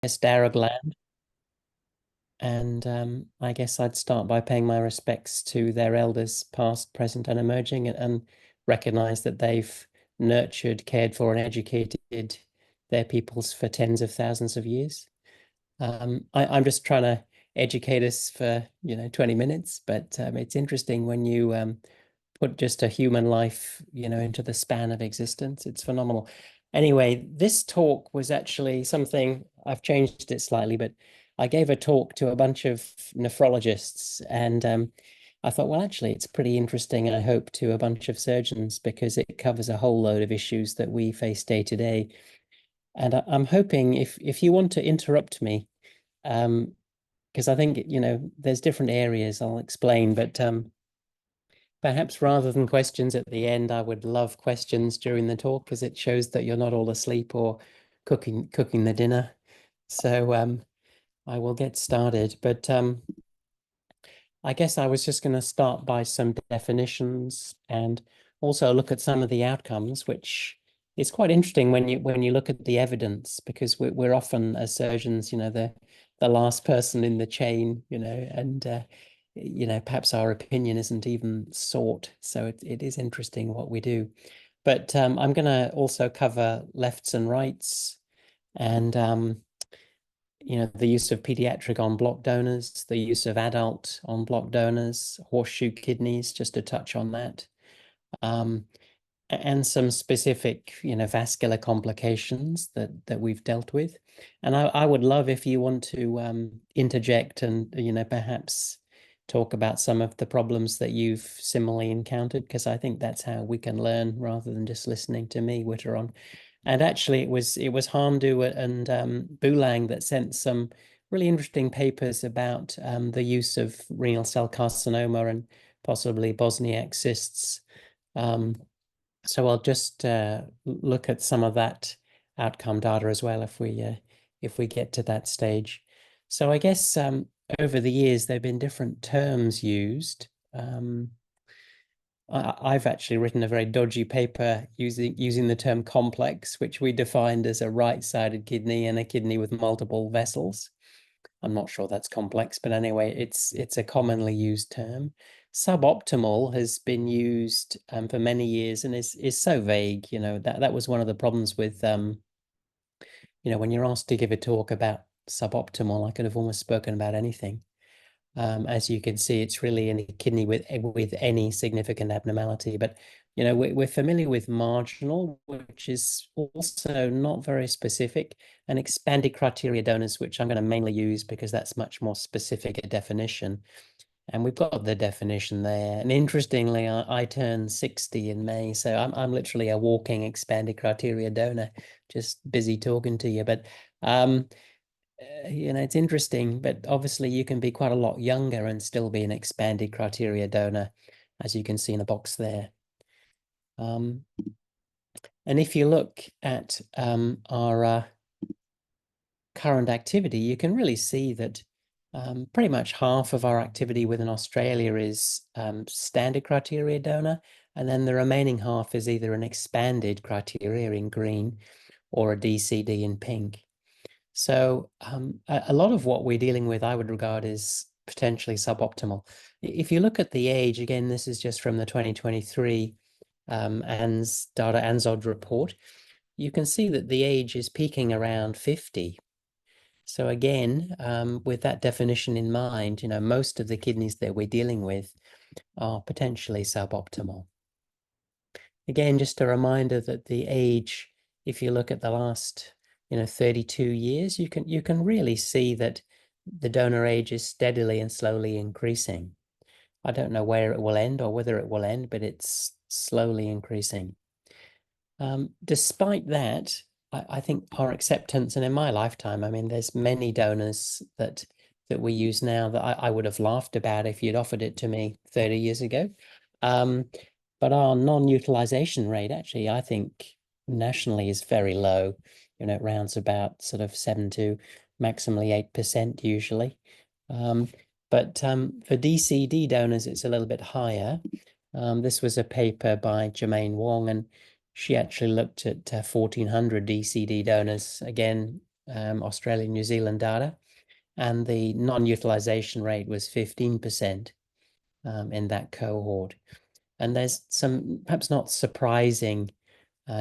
Darragh gland. And I guess I'd start by paying my respects to their elders, past, present, and emerging, and recognize that they've nurtured, cared for, and educated their peoples for tens of thousands of years. I'm just trying to educate us for, 20 minutes, but it's interesting when you put just a human life, into the span of existence. It's phenomenal. Anyway, this talk was actually something I've changed it slightly, but I gave a talk to a bunch of nephrologists, and I thought, well, actually, it's pretty interesting, I hope, to a bunch of surgeons because it covers a whole load of issues that we face day to day. And I'm hoping if you want to interrupt me, because I think, there's different areas I'll explain, but perhaps rather than questions at the end, I would love questions during the talk because it shows that you're not all asleep or cooking the dinner. So I will get started. But I guess I was just going to start by some definitions and also look at some of the outcomes, which is quite interesting when you look at the evidence, because we're often as surgeons, the last person in the chain, and perhaps our opinion isn't even sought. So it is interesting what we do. But I'm going to also cover lefts and rights, and the use of pediatric on block donors, the use of adult on block donors, horseshoe kidneys, just to touch on that, um, and some specific, vascular complications that we've dealt with. And I would love if you want to interject and, perhaps talk about some of the problems that you've similarly encountered, because I think that's how we can learn rather than just listening to me witter on. And actually, it was Harndu and Boulang that sent some really interesting papers about the use of renal cell carcinoma and possibly Bosniak cysts. Um, so I'll just look at some of that outcome data as well if we get to that stage. So I guess over the years there have been different terms used. I've actually written a very dodgy paper using the term complex, which we defined as a right-sided kidney and a kidney with multiple vessels. I'm not sure that's complex, but anyway, it's a commonly used term. Suboptimal has been used for many years and is so vague. That was one of the problems with when you're asked to give a talk about suboptimal, I could have almost spoken about anything. As you can see, it's really any kidney with any significant abnormality. But we're familiar with marginal, which is also not very specific, and expanded criteria donors, which I'm going to mainly use because that's much more specific a definition. And we've got the definition there. And interestingly, I turned 60 in May, so I'm literally a walking expanded criteria donor, just busy talking to you. But it's interesting, but obviously you can be quite a lot younger and still be an expanded criteria donor, as you can see in the box there. And if you look at our current activity, you can really see that pretty much half of our activity within Australia is standard criteria donor, and then the remaining half is either an expanded criteria in green or a DCD in pink. So a lot of what we're dealing with, I would regard as potentially suboptimal. If you look at the age, again, this is just from the 2023 ANZOD report, you can see that the age is peaking around 50. So again, with that definition in mind, most of the kidneys that we're dealing with are potentially suboptimal. Again, just a reminder that the age, if you look at the last 32 years, you can really see that the donor age is steadily and slowly increasing. I don't know where it will end or whether it will end, but it's slowly increasing. Despite that, I think our acceptance, and in my lifetime, I mean, there's many donors that we use now that I would have laughed about if you'd offered it to me 30 years ago. But our non-utilization rate, actually, I think nationally is very low. It rounds about sort of 7 to maximally 8% usually. But for DCD donors, it's a little bit higher. This was a paper by Jermaine Wong, and she actually looked at 1,400 DCD donors, again, Australia, New Zealand data, and the non-utilization rate was 15% in that cohort. And there's some perhaps not surprising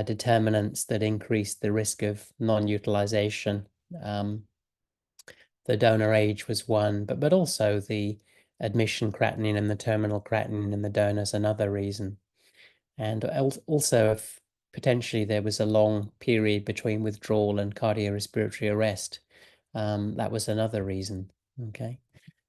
determinants that increase the risk of non-utilization. The donor age was one, but also the admission creatinine and the terminal creatinine in the donor is another reason. And also, if potentially there was a long period between withdrawal and cardiorespiratory arrest, that was another reason. Okay.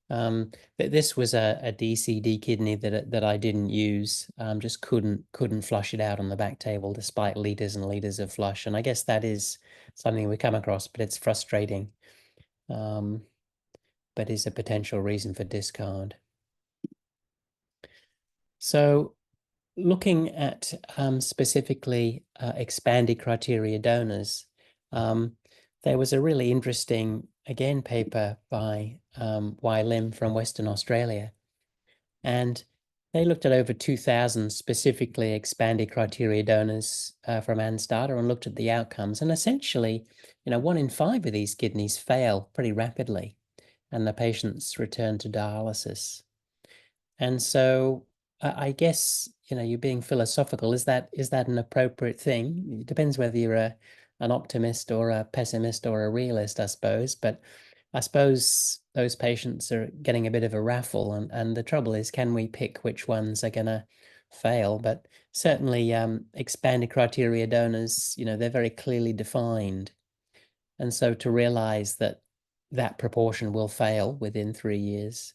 But this was a DCD kidney that I didn't use. Just couldn't flush it out on the back table despite liters and liters of flush. And I guess that is something we come across, but it's frustrating. But is a potential reason for discard. So looking at specifically expanded criteria donors, there was a really interesting, again, paper by Y Lim from Western Australia. And they looked at over 2,000 specifically expanded criteria donors from ANS data and looked at the outcomes. And essentially, 1 in 5 of these kidneys fail pretty rapidly, and the patients return to dialysis. And so I guess, you're being philosophical. Is that an appropriate thing? It depends whether you're an optimist or a pessimist or a realist, I suppose. But I suppose those patients are getting a bit of a raffle. And the trouble is, can we pick which ones are going to fail? But certainly expanded criteria donors, they're very clearly defined. And so to realize that that proportion will fail within 3 years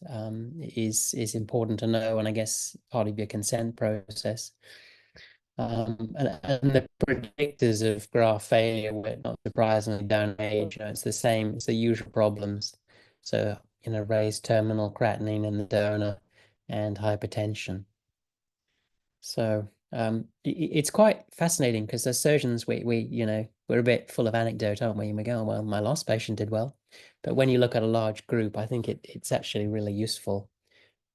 is important to know, and I guess part of your consent process. And the predictors of graft failure were not surprisingly down age. It's the same, it's the usual problems. So, raised terminal creatinine in the donor and hypertension. So it's quite fascinating because as surgeons, we're a bit full of anecdote, aren't we? And we go, oh, well, my last patient did well. But when you look at a large group, I think it's actually really useful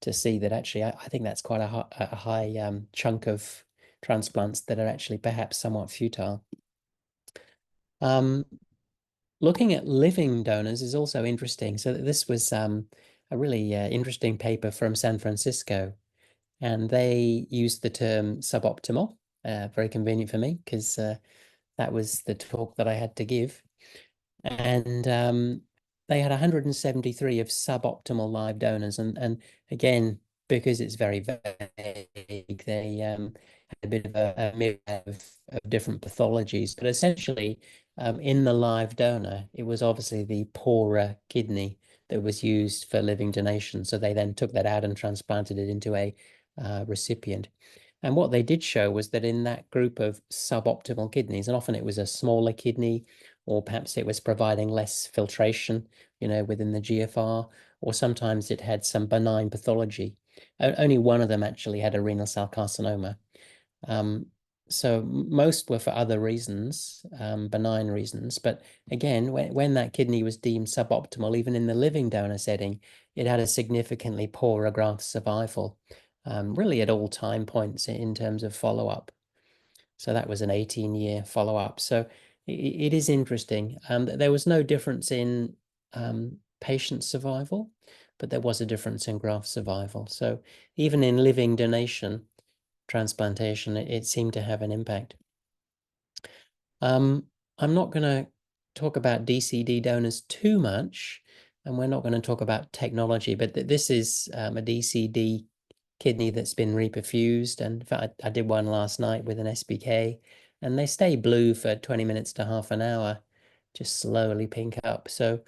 to see that actually, I think that's quite a high chunk of transplants that are actually perhaps somewhat futile. Looking at living donors is also interesting. So this was a really interesting paper from San Francisco. And they used the term suboptimal, very convenient for me because that was the talk that I had to give. And they had 173 of suboptimal live donors. And again, because it's very vague, they had a bit of a myriad of different pathologies. But essentially, in the live donor, it was obviously the poorer kidney that was used for living donation. So they then took that out and transplanted it into a recipient. And what they did show was that in that group of suboptimal kidneys, and often it was a smaller kidney, or perhaps it was providing less filtration, within the GFR, or sometimes it had some benign pathology. Only one of them actually had a renal cell carcinoma. So most were for other reasons, benign reasons. But again, when that kidney was deemed suboptimal, even in the living donor setting, it had a significantly poorer graft survival, really at all time points in terms of follow-up. So that was an 18-year follow-up. So it is interesting. There was no difference in patient survival, but there was a difference in graft survival. So even in living donation, transplantation, it seemed to have an impact. I'm not going to talk about DCD donors too much, and we're not going to talk about technology, but this is a DCD kidney that's been reperfused. And in fact, I did one last night with an SBK, and they stay blue for 20 minutes to half an hour, just slowly pink up. So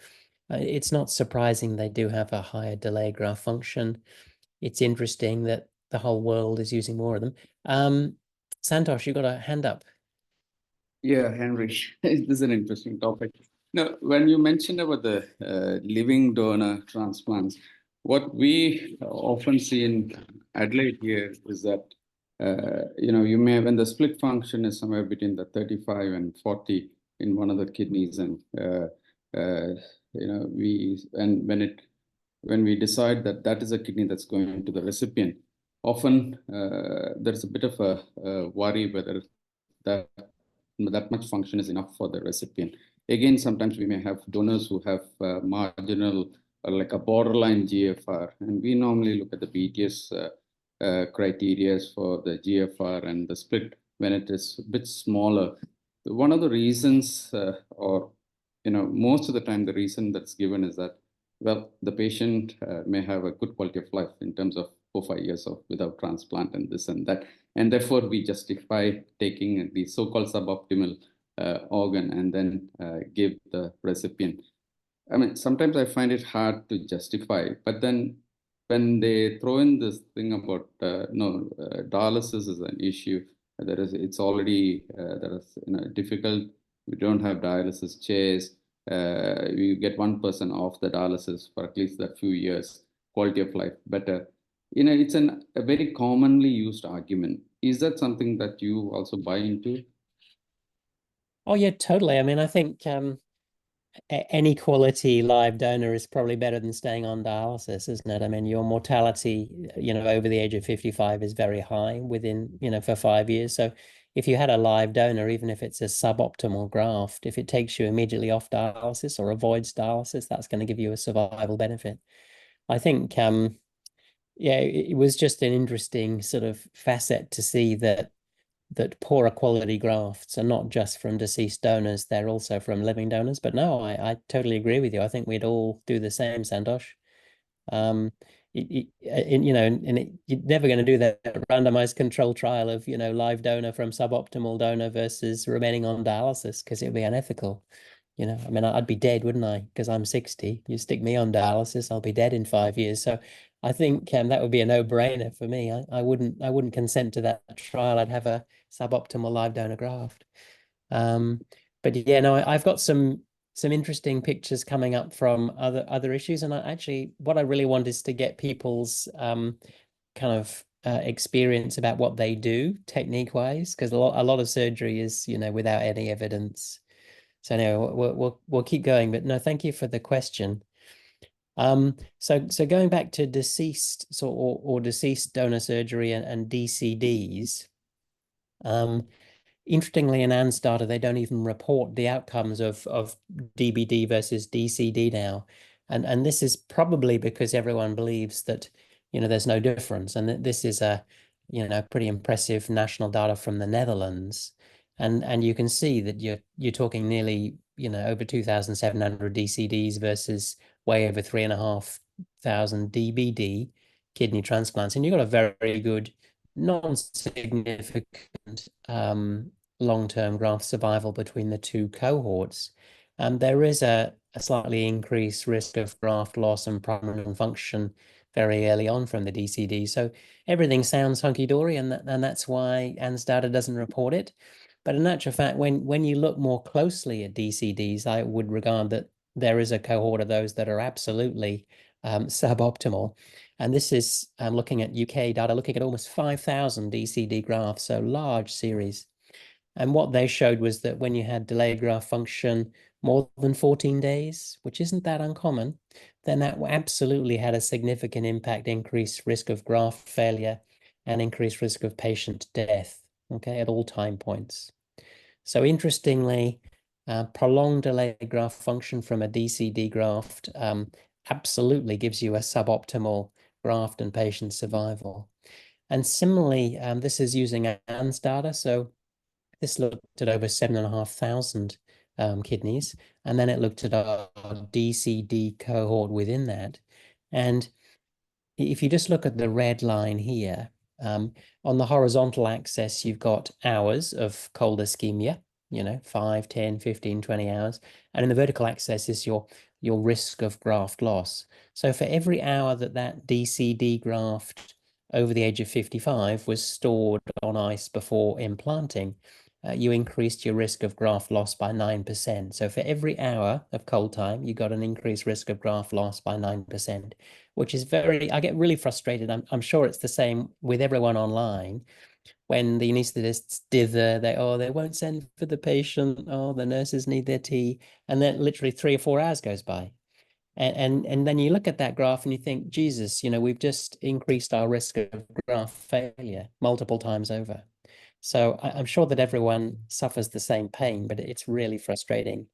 it's not surprising they do have a higher delayed graft function. It's interesting that the whole world is using more of them. Santosh, you got a hand up. Yeah, Henry, this is an interesting topic. Now, when you mentioned about the living donor transplants, what we often see in Adelaide here is that, you may, when the split function is somewhere between the 35 and 40 in one of the kidneys, and, when we decide that that is a kidney that's going to the recipient, often there's a bit of a worry whether that much function is enough for the recipient. Again, sometimes we may have donors who have marginal or like a borderline GFR, and we normally look at the BTS criteria for the GFR and the split when it is a bit smaller. One of the reasons, or most of the time, the reason that's given is that, well, the patient may have a good quality of life in terms of 4 5 years of without transplant and this and that, and therefore we justify taking the so-called suboptimal organ and then give the recipient. I mean, sometimes I find it hard to justify, but then when they throw in this thing about no dialysis is an issue, it's already there is difficult. We don't have dialysis chairs. You get one person off the dialysis for at least a few years, quality of life better. It's a very commonly used argument. Is that something that you also buy into? Oh yeah, totally. I mean, I think any quality live donor is probably better than staying on dialysis, isn't it? I mean, your mortality, over the age of 55 is very high within, for 5 years. So if you had a live donor, even if it's a suboptimal graft, if it takes you immediately off dialysis or avoids dialysis, that's going to give you a survival benefit. I think, yeah, it was just an interesting sort of facet to see that poorer quality grafts are not just from deceased donors, they're also from living donors. But no, I totally agree with you. I think we'd all do the same, Santosh. Um, you're never going to do that randomized control trial of, live donor from suboptimal donor versus remaining on dialysis because it would be unethical. I mean, I'd be dead, wouldn't I? Because I'm 60. You stick me on dialysis, I'll be dead in 5 years. So I think that would be a no-brainer for me. I wouldn't consent to that trial. I'd have a suboptimal live donor graft. Um, but yeah, no, I've got some interesting pictures coming up from other issues, and what I really want is to get people's kind of experience about what they do technique wise, because a lot of surgery is without any evidence. So anyway, we'll keep going. But no, thank you for the question. So going back to deceased or deceased donor surgery and DCDs. Interestingly, in Ann's data, they don't even report the outcomes of DBD versus DCD now. And this is probably because everyone believes that, there's no difference. And this is pretty impressive national data from the Netherlands. And you can see that you're talking nearly, over 2,700 DCDs versus way over 3,500 DBD kidney transplants. And you've got a very good non-significant long-term graft survival between the two cohorts. There is a slightly increased risk of graft loss and primary function very early on from the DCD. So everything sounds hunky-dory, and that's why ANS data doesn't report it. But in actual fact, when you look more closely at DCDs, I would regard that there is a cohort of those that are absolutely suboptimal. And this is looking at UK data, looking at almost 5,000 DCD grafts, so large series. And what they showed was that when you had delayed graft function more than 14 days, which isn't that uncommon, then that absolutely had a significant impact, increased risk of graft failure and increased risk of patient death, okay, at all time points. So interestingly, prolonged delayed graft function from a DCD graft absolutely gives you a suboptimal graft and patient survival. And similarly, this is using ANS data. So this looked at over 7,500 kidneys, and then it looked at our DCD cohort within that. And if you just look at the red line here, on the horizontal axis, you've got hours of cold ischemia, 5, 10, 15, 20 hours. And in the vertical axis is your risk of graft loss. So for every hour that DCD graft over the age of 55 was stored on ice before implanting, you increased your risk of graft loss by 9%. So for every hour of cold time, you got an increased risk of graft loss by 9%, which is I get really frustrated. I'm sure it's the same with everyone online. When the anesthetists dither, they won't send for the patient. Oh, the nurses need their tea. And then literally 3 or 4 hours goes by. And then you look at that graph and you think, Jesus, we've just increased our risk of graft failure multiple times over. So I'm sure that everyone suffers the same pain, but it's really frustrating.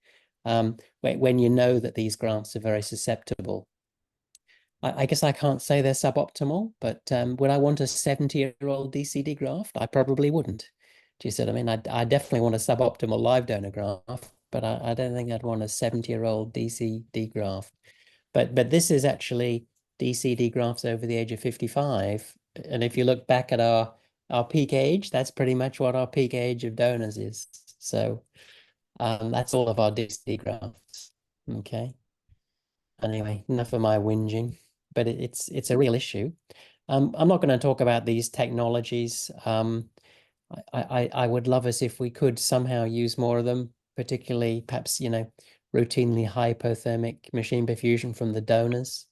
when you know that these grafts are very susceptible. I guess I can't say they're suboptimal, but would I want a 70-year-old DCD graft? I probably wouldn't. Do you see what I mean? I definitely want a suboptimal live donor graft, but I don't think I'd want a 70-year-old DCD graft. But this is actually DCD grafts over the age of 55. And if you look back at our peak age, that's pretty much what our peak age of donors is. So that's all of our DCD grafts. Okay. Anyway, enough of my whinging, but it's a real issue. I'm not going to talk about these technologies. I would love us if we could somehow use more of them, particularly perhaps, routinely hypothermic machine perfusion from the donors.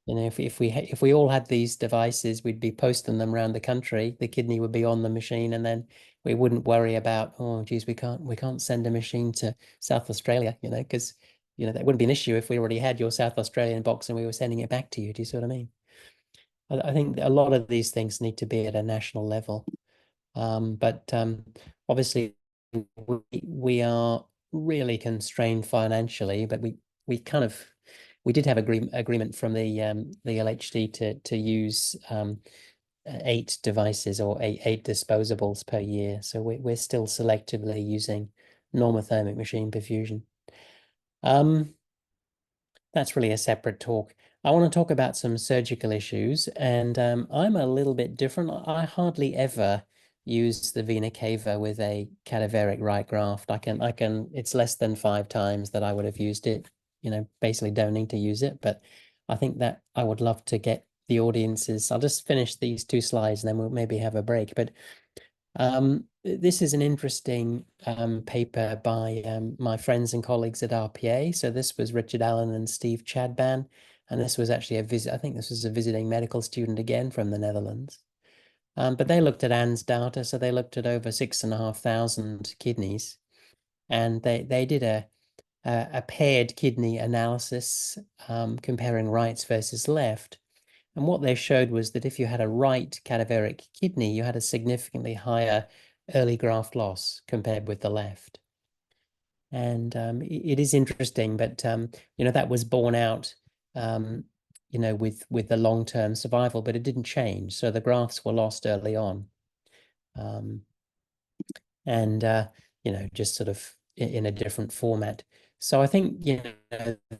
If we all had these devices, we'd be posting them around the country. The kidney would be on the machine, and then we wouldn't worry about, oh, geez, we can't send a machine to South Australia, because that wouldn't be an issue if we already had your South Australian box and we were sending it back to you. Do you see what I mean? I think a lot of these things need to be at a national level. But obviously we are really constrained financially, but we did have agreement from the LHD to use 8 devices or eight disposables per year. So we're still selectively using normothermic machine perfusion. That's really a separate talk. I want to talk about some surgical issues, and I'm a little bit different. I hardly ever use the vena cava with a cadaveric right graft. It's less than 5 times that I would have used it. Basically don't need to use it, but I think that I would love to get the audiences. I'll just finish these 2 slides and then we'll maybe have a break. But this is an interesting paper by my friends and colleagues at RPA. So this was Richard Allen and Steve Chadban, and this was actually I think this was a visiting medical student again from the Netherlands. But they looked at Anne's data, so they looked at over 6,500 kidneys, and they did a paired kidney analysis comparing rights versus left. And what they showed was that if you had a right cadaveric kidney, you had a significantly higher early graft loss compared with the left. And it is interesting, but that was borne out, with the long-term survival, but it didn't change. So the grafts were lost early on, and just sort of in a different format. So I think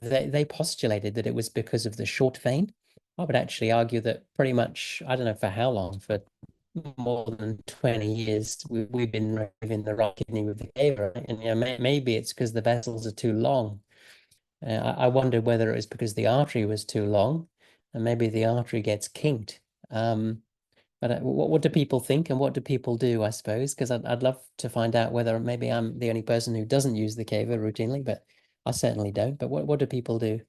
they postulated that it was because of the short vein. I would actually argue that pretty much, I don't know for how long, for more than 20 years, we've been removing the right kidney with the cava, and maybe it's because the vessels are too long. I wondered whether it was because the artery was too long, and maybe the artery gets kinked. But what do people think and what do people do, I suppose? Because I'd love to find out whether maybe I'm the only person who doesn't use the cava routinely, but I certainly don't. But what do people do?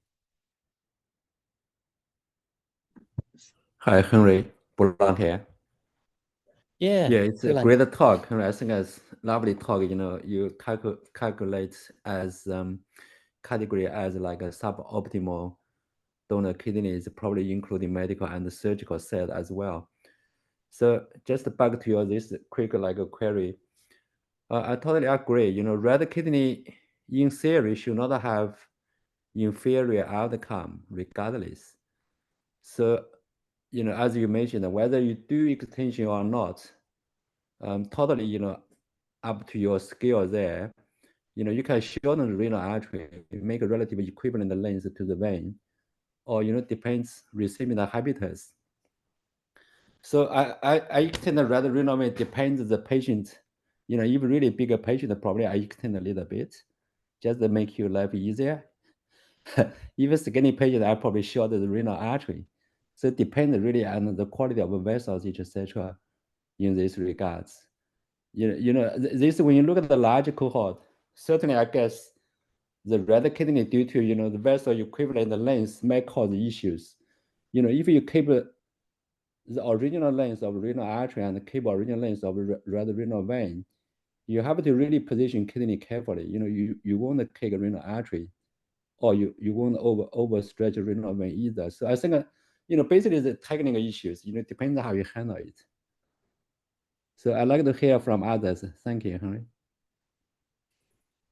Hi, Henry. Blanc here. Yeah, Yeah, it's a Gulan. great talk. Henry. I think it's lovely talk. You calculate as category as like a suboptimal donor kidneys, probably including medical and surgical set as well. So just back to your this quick like a query. I totally agree. Red kidney in theory should not have inferior outcome regardless. So, as you mentioned, whether you do extension or not, totally, up to your skill there. You can shorten the renal artery, make a relative equivalent length to the vein, or, depends recipient habitus. So I extend the red renal vein depends the patient. If really bigger patient, probably I extend a little bit, just to make your life easier. Even skinny patient, I probably shorten the renal artery. So it depends really on the quality of the vessels, etc. in this regards. This when you look at the large cohort, certainly I guess the red kidney due to the vessel equivalent length may cause issues. If you keep the original length of renal artery and keep original length of red renal vein, you have to really position kidney carefully. You want to take a renal artery, or you won't overstretch a renal vein either. So I think basically the technical issues. Depends on how you handle it. So I'd like to hear from others. Thank you, Henry.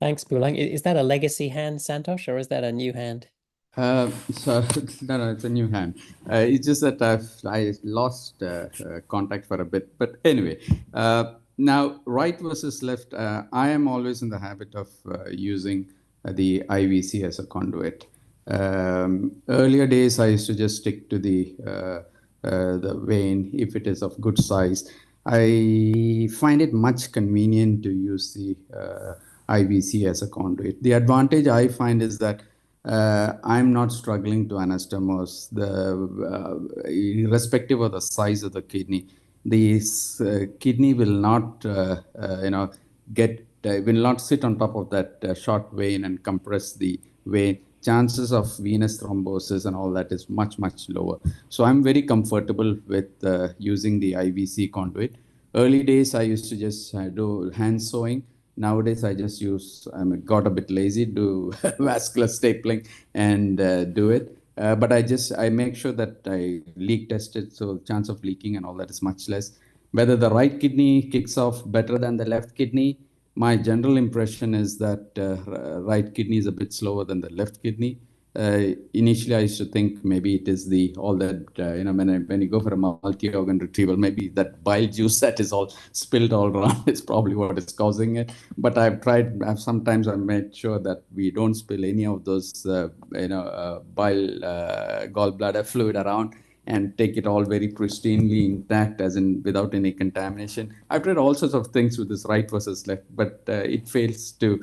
Thanks, Bulang. Is that a legacy hand, Santosh, or is that a new hand? So no, it's a new hand. It's just that I lost contact for a bit. But anyway, now right versus left, I am always in the habit of using the IVC as a conduit. Earlier days, I used to just stick to the vein if it is of good size. I find it much convenient to use the IVC as a conduit. The advantage I find is that I'm not struggling to anastomose irrespective of the size of the kidney. The kidney will not, get will not sit on top of that short vein and compress the vein. Chances of venous thrombosis and all that is much lower. So I'm very comfortable with using the IVC conduit. Early days, I used to just do hand sewing. Nowadays, I just use, I got a bit lazy, do vascular stapling and do it. But I make sure that I leak test it, so chance of leaking and all that is much less. Whether the right kidney kicks off better than the left kidney, my general impression is that right kidney is a bit slower than the left kidney. Initially, I used to think maybe it is the all that when you go for a multi-organ retrieval, maybe that bile juice that is all spilled all around is probably what is causing it. But sometimes I've made sure that we don't spill any of those bile gallbladder fluid around and take it all very pristinely intact, as in without any contamination. I've tried all sorts of things with this right versus left, but it fails to.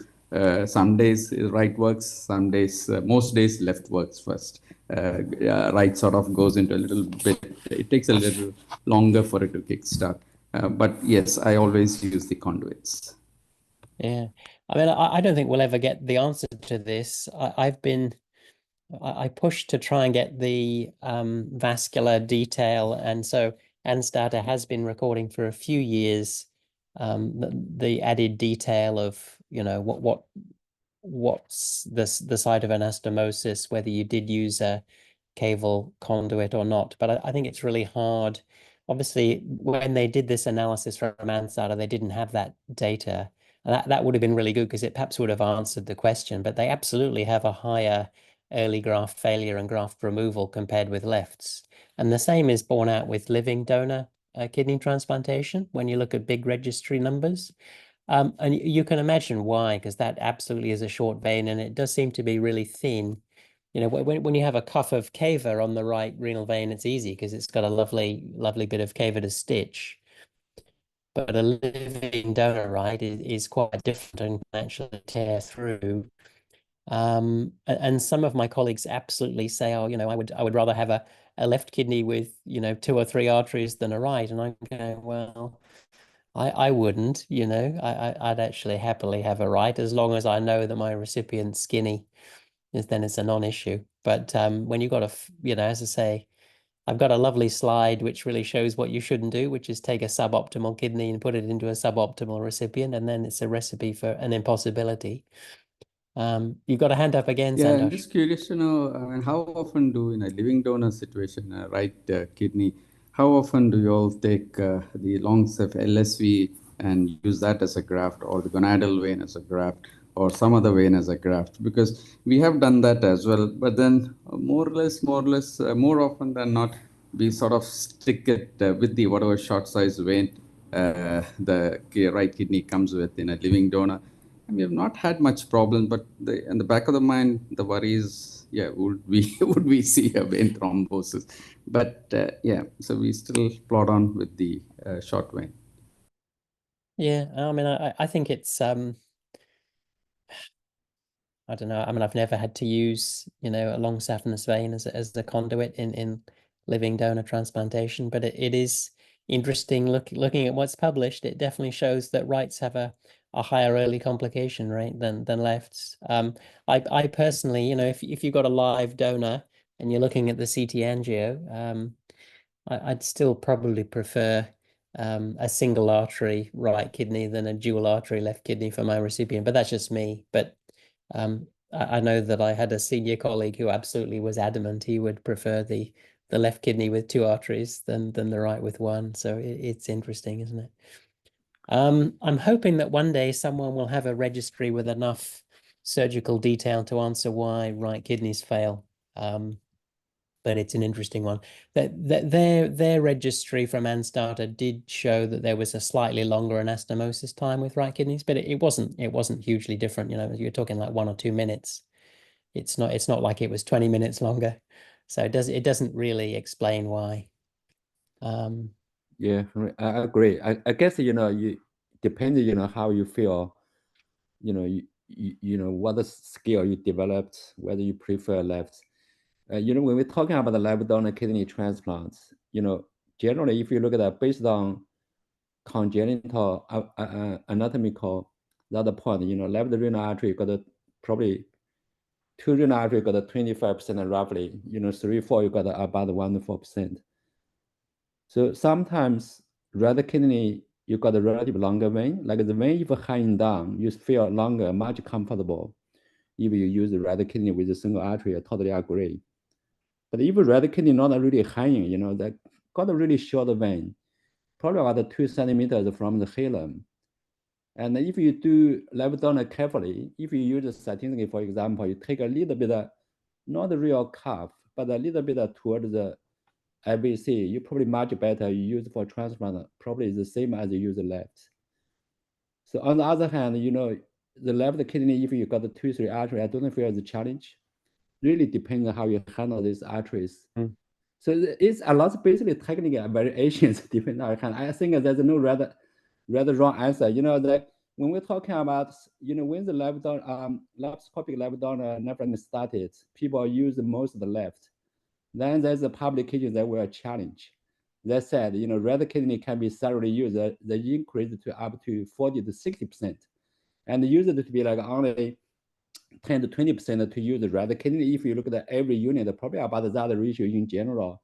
Some days right works, some days, most days left works first. Right sort of goes into a little bit, it takes a little longer for it to kickstart. But yes, I always use the conduits. Yeah. I mean, I don't think we'll ever get the answer to this. I pushed to try and get the vascular detail, and so Anstarter has been recording for a few years the added detail of what's the site of anastomosis, whether you did use a caval conduit or not. But I think it's really hard. Obviously, when they did this analysis from Anstarter, they didn't have that data. And that would have been really good because it perhaps would have answered the question. But they absolutely have a higher early graft failure and graft removal compared with lefts. And the same is borne out with living donor kidney transplantation when you look at big registry numbers. And you can imagine why, because that absolutely is a short vein and it does seem to be really thin. You know, when you have a cuff of cava on the right renal vein, it's easy because it's got a lovely bit of cava to stitch. But a living donor, right, is quite different and can actually tear through. And some of my colleagues absolutely say, oh, I would rather have a left kidney with, 2 or 3 arteries than a right. And I'm going, well, I wouldn't, I'd actually happily have a right as long as I know that my recipient's skinny, then it's a non-issue. But when you've got as I say, I've got a lovely slide which really shows what you shouldn't do, which is take a suboptimal kidney and put it into a suboptimal recipient, and then it's a recipe for an impossibility. You've got a hand up again, Yeah, I'm Santosh. just curious to know, I mean, how often do in a living donor situation, right kidney, how often do you all take the lungs of LSV and use that as a graft, or the gonadal vein as a graft, or some other vein as a graft? Because we have done that as well, but then more often than not, we sort of stick it with the whatever short size vein the right kidney comes with in a living donor. And we have not had much problem, but in the back of the mind, the worry is, yeah, would we would we see a vein thrombosis? But yeah, so we still plod on with the short vein. Yeah, I mean, I think it's I don't know. I mean, I've never had to use, a long saphenous vein as the conduit in living donor transplantation, but it is interesting looking at what's published. It definitely shows that rights have a higher early complication rate than lefts. I personally, if you've got a live donor and you're looking at the CT angio, I'd still probably prefer a single artery right kidney than a dual artery left kidney for my recipient, but that's just me. But I know that I had a senior colleague who absolutely was adamant he would prefer the left kidney with 2 arteries than the right with one. So it's interesting, isn't it? I'm hoping that one day someone will have a registry with enough surgical detail to answer why right kidneys fail. But it's an interesting one. Their registry from Anstarter did show that there was a slightly longer anastomosis time with right kidneys, but it wasn't hugely different. You're talking like 1 or 2 minutes. It's not like it was 20 minutes longer. So it doesn't really explain why. Yeah, I agree. I guess, you depends, how you feel, what the skill you developed, whether you prefer left. When we're talking about the left donor kidney transplants, generally, if you look at that based on congenital anatomical, the other point, left renal artery got probably two renal artery got a 25% roughly, 3, 4, you got about 1 to 4%. So sometimes right kidney, you got a relatively longer vein, like the vein, if hanging down, you feel longer, much comfortable. If you use the right kidney with a single artery, I totally agree. But if right kidney not really hanging, that got a really short vein, probably about 2 centimeters from the hilum. And if you do left donor carefully, if you use a statistic, for example, you take a little bit, not a real cuff, but a little bit toward the IVC, you probably much better you use for transplant, probably the same as you use the left. So on the other hand, the left kidney, if you got the 2, 3 artery, I don't feel the challenge. Really depends on how you handle these arteries. Mm. So it's a lot of basically technical variations depending on hand. I think there's no rather wrong answer. That when we're talking about, when the laparoscopic left donor nephron started, people use most of the left. Then there's a publication that were a challenge. That said, right kidney can be thoroughly used. They increased to up to 40 to 60%. And use it to be like only 10 to 20% to use the right kidney. If you look at every unit, probably about that ratio in general.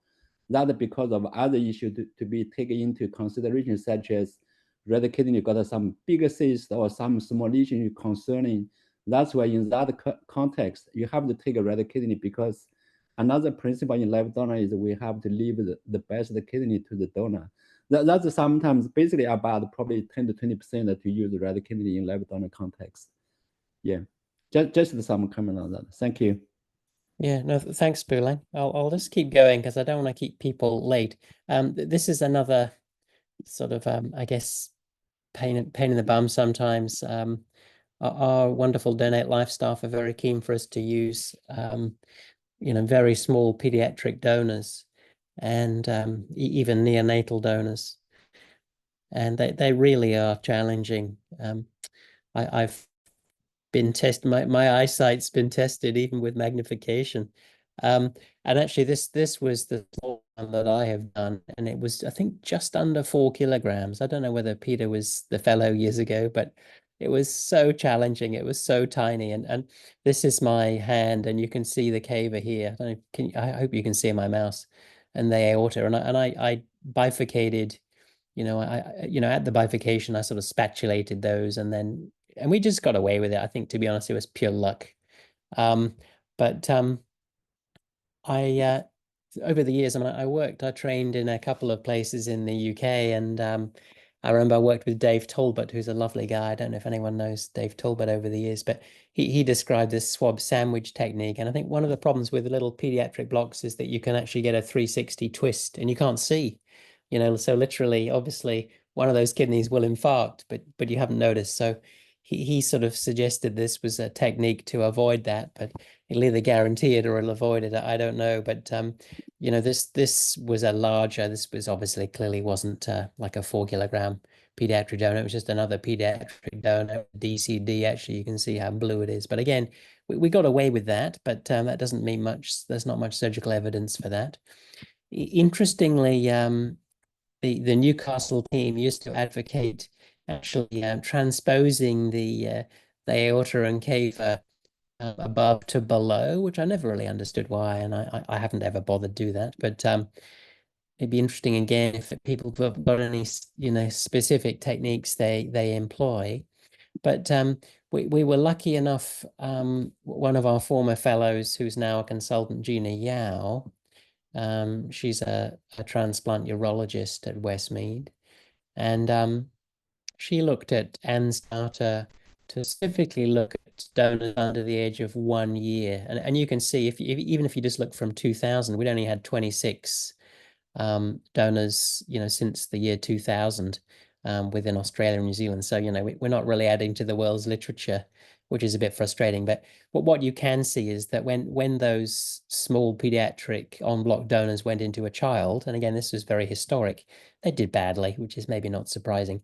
That because of other issues to be taken into consideration, such as red kidney got some bigger cyst or some small lesion concerning. That's why in that context, you have to take a red kidney, because another principle in left donor is we have to leave the best kidney to the donor. That's sometimes basically about probably 10 to 20% to use the red kidney in left donor context. Yeah, just some comment on that. Thank you. Yeah, no, thanks, Boolang. I'll just keep going because I don't want to keep people late. This is another sort of I guess pain in the bum sometimes. Our wonderful Donate Life staff are very keen for us to use very small pediatric donors and even neonatal donors, and they really are challenging. I've been tested. My eyesight's been tested even with magnification. Um, and actually, this was the small one that I have done, and it was, I think, just under 4 kilograms. I don't know whether Peter was the fellow years ago, but it was so challenging. It was so tiny, and this is my hand, and you can see the cava here. I don't know, I hope you can see my mouse and the aorta, and I bifurcated. At the bifurcation, I sort of spatulated those, and we just got away with it. I think, to be honest, it was pure luck. But I over the years, I trained in a couple of places in the UK, and I remember I worked with Dave Talbot, who's a lovely guy. I don't know if anyone knows Dave Talbot over the years, but he described this swab sandwich technique. And I think one of the problems with the little pediatric blocks is that you can actually get a 360 twist and you can't see, so literally, obviously, one of those kidneys will infarct, but you haven't noticed. So he sort of suggested this was a technique to avoid that, but it'll either guarantee it or it'll avoid it. I don't know, but this was a larger. This was obviously clearly wasn't like a 4 kilogram pediatric donor. It was just another pediatric donor, DCD. Actually, you can see how blue it is. But again, we got away with that, but that doesn't mean much. There's not much surgical evidence for that. Interestingly, the Newcastle team used to advocate actually transposing the aorta and cava above to below, which I never really understood why, and I haven't ever bothered to do that. But it'd be interesting again if people have got any specific techniques they employ. But we were lucky enough. One of our former fellows, who's now a consultant, Gina Yao, she's a transplant urologist at Westmead, and she looked at Ann's data to specifically look at donors under the age of 1 year. And you can see even if you just look from 2000, we'd only had 26 donors, since the year 2000 within Australia and New Zealand. So, we're not really adding to the world's literature, which is a bit frustrating. But what you can see is that when those small pediatric en bloc donors went into a child, and again, this was very historic, they did badly, which is maybe not surprising.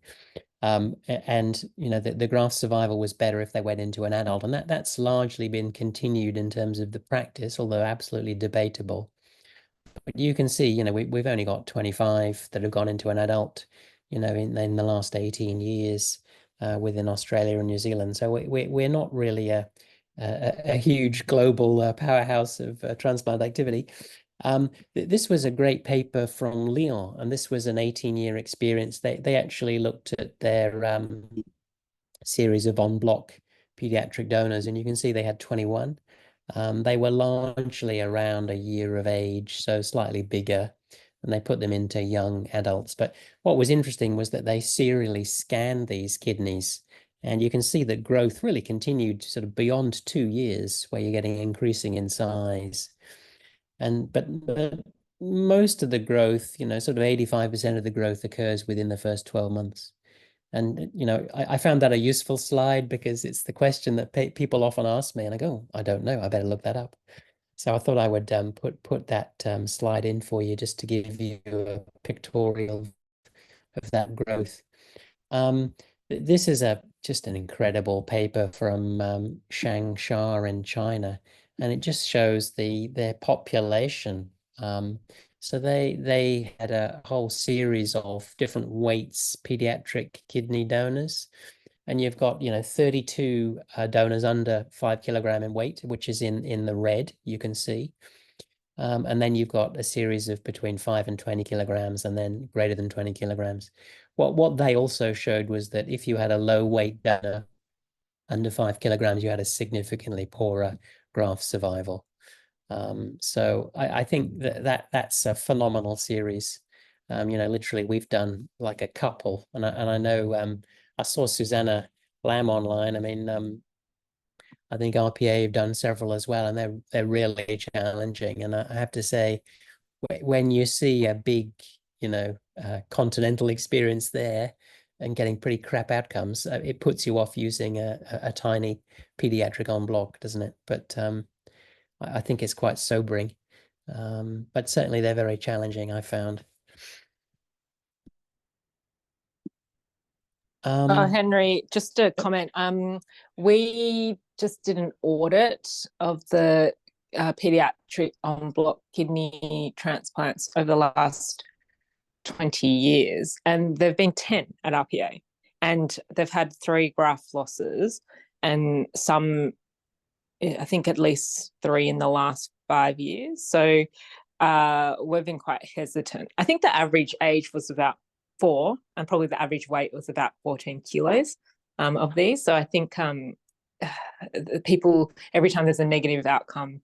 And the graft survival was better if they went into an adult, and that's largely been continued in terms of the practice, although absolutely debatable. But you can see, we've only got 25 that have gone into an adult, in the last 18 years within Australia and New Zealand. So we're not really a huge global powerhouse of transplant activity. This was a great paper from Lyon, and this was an 18-year experience. They actually looked at their series of en bloc pediatric donors, and you can see they had 21. They were largely around a year of age, so slightly bigger, and they put them into young adults. But what was interesting was that they serially scanned these kidneys, and you can see that growth really continued sort of beyond 2 years, where you're getting increasing in size. But most of the growth, sort of 85% of the growth occurs within the first 12 months. And, I found that a useful slide because it's the question that people often ask me, and I go, I don't know, I better look that up. So I thought I would put that slide in for you just to give you a pictorial of that growth. This is just an incredible paper from Shangsha in China, and it just shows their population. So they had a whole series of different weights pediatric kidney donors, and you've got 32 donors under 5 kilogram in weight, which is in the red, you can see. And then you've got a series of between 5 and 20 kilograms, and then greater than 20 kilograms. What they also showed was that if you had a low weight donor under 5 kilograms, you had a significantly poorer graft survival. So I think that's a phenomenal series. Literally we've done like a couple, and I know I saw Susanna Lamb online. I mean, I think RPA have done several as well, and they're really challenging. And I have to say, when you see a big, continental experience there and getting pretty crap outcomes, it puts you off using a tiny pediatric en bloc, doesn't it? But I think it's quite sobering. But certainly they're very challenging, I found. Henry, just a comment. We just did an audit of the pediatric en bloc kidney transplants over the last 20 years, and there've been 10 at RPA, and they've had 3 graft losses, and some, I think at least 3 in the last 5 years. So we've been quite hesitant. I think the average age was about 4, and probably the average weight was about 14 kilos of these. So I think people, every time there's a negative outcome,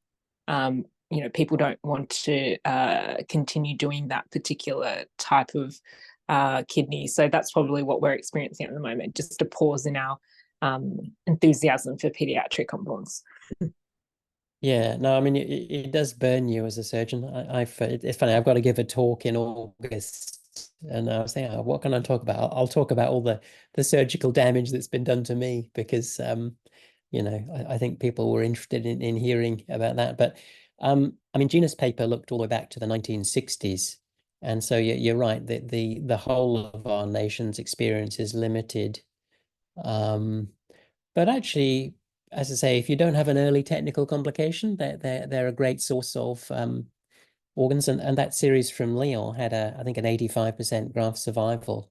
people don't want to continue doing that particular type of kidney. So that's probably what we're experiencing at the moment, just a pause in our enthusiasm for pediatric en blocs. Yeah, no, I mean, it does burn you as a surgeon. It's funny, I've got to give a talk in August, and I was thinking, oh, what can I talk about? I'll talk about all the surgical damage that's been done to me because, I think people were interested in hearing about that. But I mean, Gina's paper looked all the way back to the 1960s, and so you're right that the whole of our nation's experience is limited. But actually, as I say, if you don't have an early technical complication, they're a great source of organs. And that series from Lyon had I think an 85% graft survival.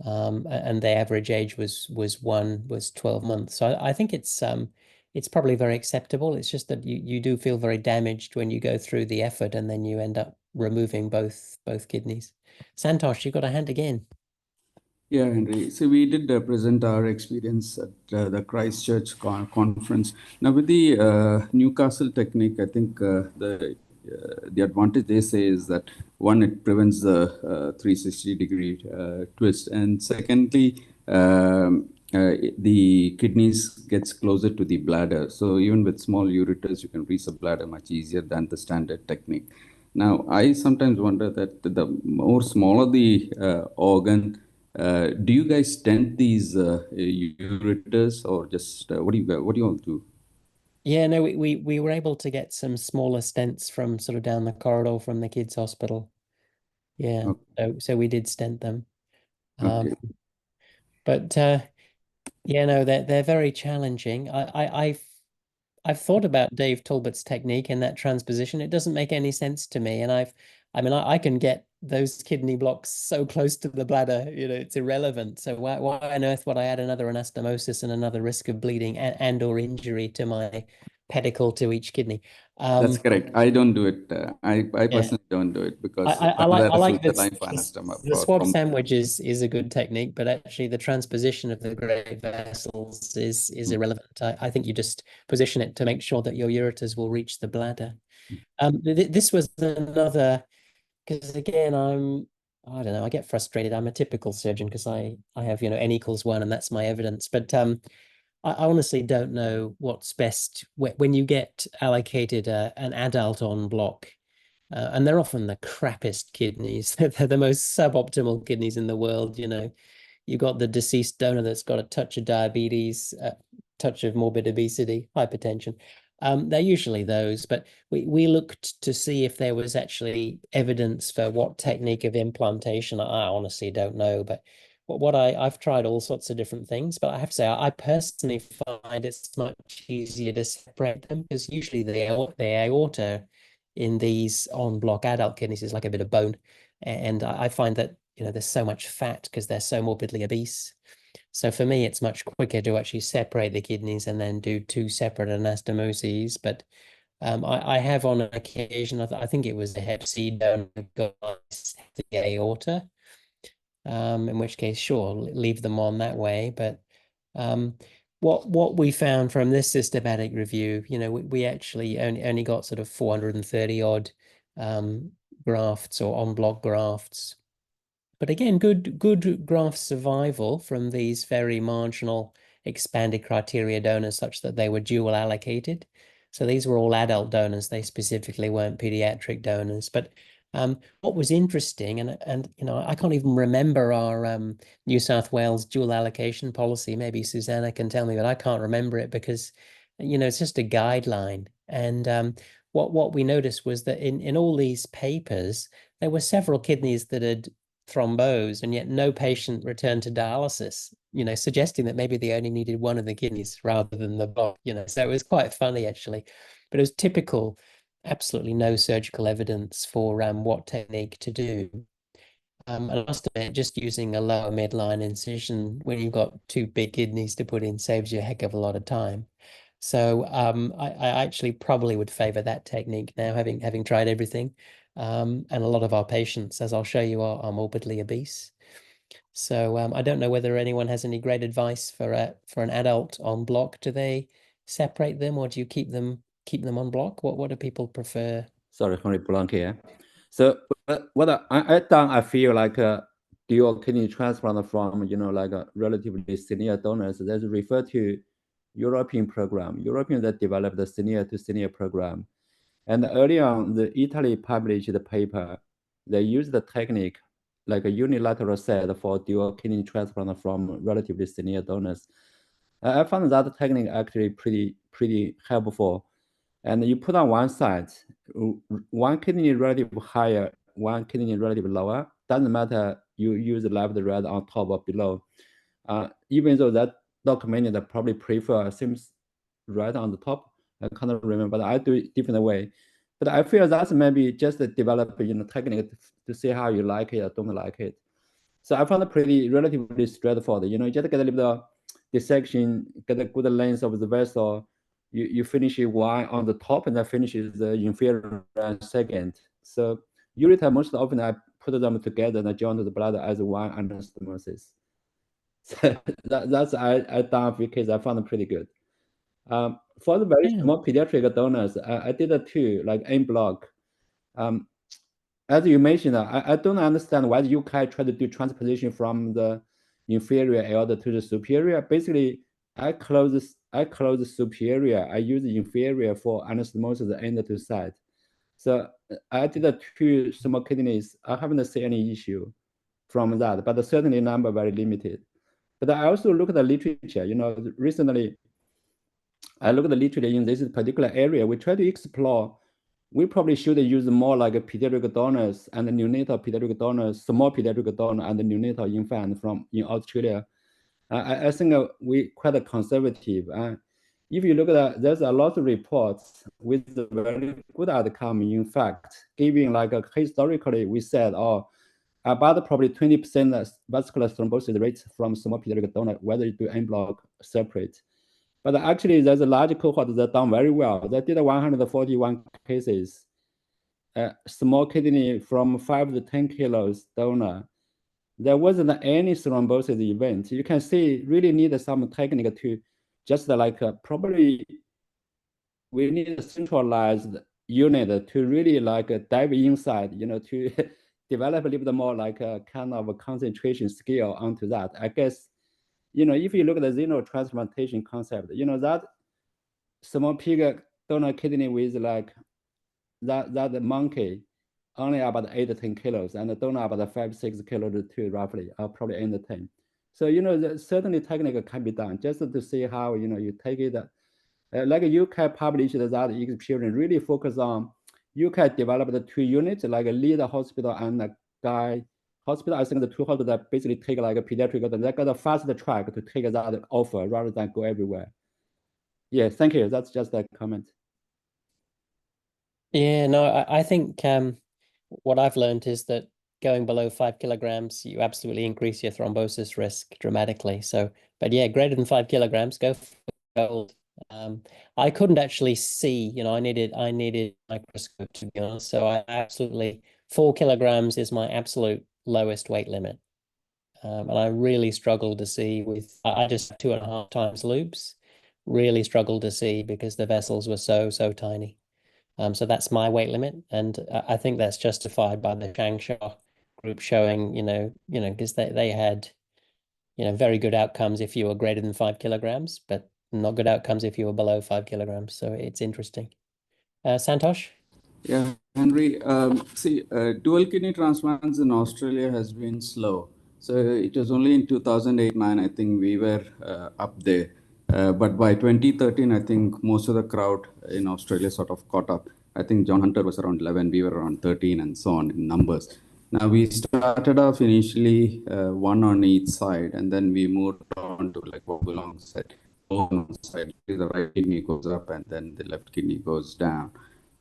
And the average age was 12 months. So I think it's probably very acceptable. It's just that you do feel very damaged when you go through the effort and then you end up removing both kidneys. Santosh, you got a hand again. Yeah, Henry. So we did present our experience at the Christchurch conference. Now with the Newcastle technique, I think the advantage they say is that one, it prevents the 360-degree twist, and secondly, the kidneys gets closer to the bladder. So even with small ureters, you can reach the bladder much easier than the standard technique. Now, I sometimes wonder that the more smaller the organ, do you guys stent these ureters, or just what do you all do? Yeah, no, we were able to get some smaller stents from sort of down the corridor from the kids' hospital. Yeah, so we did stent them. Okay. But yeah, no, they're very challenging. I've thought about Dave Talbot's technique in that transposition. It doesn't make any sense to me, and I mean, I can get those kidney blocks so close to the bladder, it's irrelevant. So why on earth would I add another anastomosis and another risk of bleeding and or injury to my pedicle to each kidney? That's correct. I don't do it. I Yeah. personally don't do it because I like the this, line for anastoma the swab from sandwich is a good technique, but actually the transposition of the great vessels is irrelevant. I think you just position it to make sure that your ureters will reach the bladder. This was another, because again, I don't know, I get frustrated. I'm a typical surgeon because I have, n equals 1 and that's my evidence. But I honestly don't know what's best when you get allocated an adult on block. And they're often the crappiest kidneys. They're the most suboptimal kidneys in the world. You've got the deceased donor that's got a touch of diabetes, a touch of morbid obesity, hypertension. They're usually those, but we looked to see if there was actually evidence for what technique of implantation. I honestly don't know, but I've tried all sorts of different things, but I have to say I personally find it's much easier to separate them because usually the aorta in these on-block adult kidneys is like a bit of bone, and I find that there's so much fat because they're so morbidly obese. So for me, it's much quicker to actually separate the kidneys and then do 2 separate anastomoses. But I have on occasion, I think it was a Hep C donor got the aorta, in which case, sure, leave them on that way. But what we found from this systematic review, we actually only got sort of 430 odd grafts or on-block grafts. But again, good graft survival from these very marginal expanded criteria donors such that they were dual allocated. So these were all adult donors. They specifically weren't pediatric donors. But what was interesting, and I can't even remember our New South Wales dual allocation policy. Maybe Susanna can tell me, but I can't remember it because it's just a guideline. And what we noticed was that in all these papers, there were several kidneys that had thrombose, and yet no patient returned to dialysis, suggesting that maybe they only needed one of the kidneys rather than the block, So it was quite funny, actually. But it was typical, absolutely no surgical evidence for what technique to do. And I must admit, just using a lower midline incision when you've got 2 big kidneys to put in saves you a heck of a lot of time. So I actually probably would favor that technique now, having tried everything. And a lot of our patients, as I'll show you, are morbidly obese. So I don't know whether anyone has any great advice for an adult on block. Do they separate them, or do you keep them on block? What do people prefer? Sorry, Henry Blanc here. So what I done, I feel like dual kidney transplant from like a relatively senior donors. That's referred to European program. European that developed the senior to senior program, and early on, Italy published the paper. They used the technique like a unilateral set for dual kidney transplant from relatively senior donors. I found that technique actually pretty helpful. And you put on one side, one kidney relatively higher, one kidney relatively lower. Doesn't matter you use left, right, on top or below. Even though that documented probably prefer seems right on the top. I can't remember, but I do it different way. But I feel that's maybe just develop technique to see how you like it or don't like it. So I found it relatively straightforward. You just get a little bit of dissection, get a good length of the vessel. You finish it one on the top and then finishes the inferior second. So ureter, most often I put them together and I join the blood as one anastomosis. So that's I done a few cases. I found it pretty good. For the very small pediatric donors, I did it too, like en bloc. As you mentioned, I don't understand why the UK tried to do transposition from the inferior elder to the superior. Basically, I close the superior. I use the inferior for anastomosis end to side. So I did 2 small kidneys. I haven't seen any issue from that, but certainly number very limited. But I also look at the literature. Recently I look at the literature in this particular area. We try to explore. We probably should use more like pediatric donors and neonatal pediatric donors, small pediatric donor and neonatal infant from in Australia. I think we quite conservative. If you look at there's a lot of reports with a very good outcome. In fact, giving like historically, we said, about probably 20% vascular thrombosis rates from small pediatric donor, whether you do en bloc separate. But actually, there's a large cohort that done very well. They did 141 cases, small kidney from 5 to 10 kilos donor. There wasn't any thrombosis event. You can see really need some technique to just like probably we need a centralized unit to really like dive inside, to develop a little bit more like a kind of a concentration skill onto that. I guess, if you look at the xenotransplantation concept, that small pig donor kidney with like that monkey only about 8 to 10 kilos, and the donor about 5, 6 kilos too, roughly, or probably 8 to 10. So, certainly technique can be done just to see how, you take it. Like UK published that experience, really focus on UK developed the 2 units, like a lead hospital and a guy hospital. I think the 2 hospitals that basically take like a pediatric, they got a fast track to take that offer rather than go everywhere. Yeah, thank you. That's just a comment. Yeah, no, I think what I've learned is that going below 5 kilograms, you absolutely increase your thrombosis risk dramatically. So, but yeah, greater than 5 kilograms, go for gold. I couldn't actually see, I needed microscope, to be honest. So I absolutely 4 kilograms is my absolute lowest weight limit. And I really struggled to see I just 2.5 times loops, really struggled to see because the vessels were so tiny. So that's my weight limit, and I think that's justified by the Changsha group showing, because they had, very good outcomes if you were greater than 5 kilograms, but not good outcomes if you were below 5 kilograms. So it's interesting. Santosh? Yeah, Henry. See, dual kidney transplants in Australia has been slow. So it was only in 2008-9, I think we were up there. But by 2013, I think most of the crowd in Australia sort of caught up. I think John Hunter was around 11, we were around 13, and so on in numbers. Now we started off initially 1 on each side, and then we moved on to like what belongs said, one side. The right kidney goes up, and then the left kidney goes down.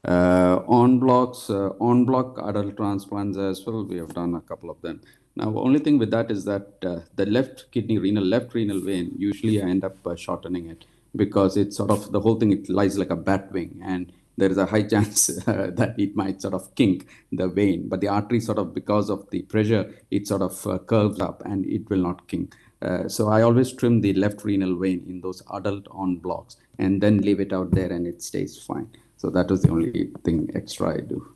On block adult transplants as well, we have done a couple of them. Now, only thing with that is that the left renal vein, usually I end up shortening it because it's sort of the whole thing, it lies like a bat wing, and there is a high chance that it might sort of kink the vein, but the artery sort of, because of the pressure, it sort of curves up and it will not kink. So I always trim the left renal vein in those adult on blocks and then leave it out there and it stays fine. So that was the only thing extra I do.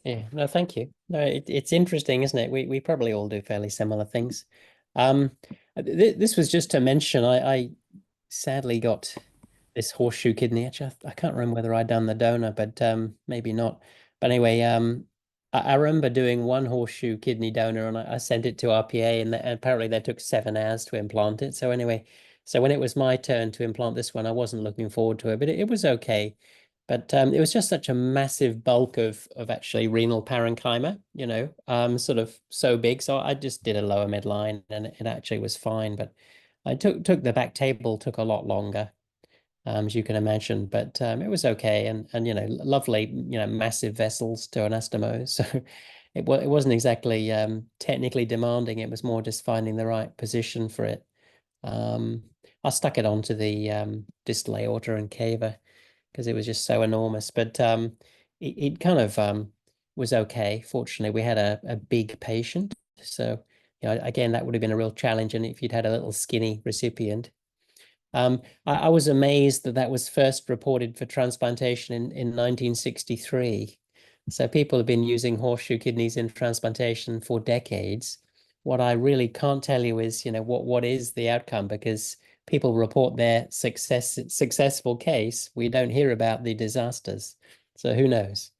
Yeah, no, thank you. No, it's interesting, isn't it? We probably all do fairly similar things. This was just to mention, I sadly got this horseshoe kidney. Actually, I can't remember whether I'd done the donor, but maybe not. But anyway, I remember doing one horseshoe kidney donor, and I sent it to RPA, and apparently they took 7 hours to implant it. So anyway, so when it was my turn to implant this one, I wasn't looking forward to it, but it was okay. But it was just such a massive bulk of actually renal parenchyma, sort of so big. So I just did a lower midline, and it actually was fine. But I took the back table took a lot longer, as you can imagine. But it was okay, and lovely, massive vessels to anastomose. So it wasn't exactly technically demanding. It was more just finding the right position for it. I stuck it onto the distal aorta and cava because it was just so enormous. But it kind of was okay. Fortunately, we had a big patient. So, again, that would have been a real challenge. And if you'd had a little skinny recipient. I was amazed that was first reported for transplantation in 1963. So people have been using horseshoe kidneys in transplantation for decades. what I really can't tell you is, what is the outcome, because people report their successful case. We don't hear about the disasters. So who knows?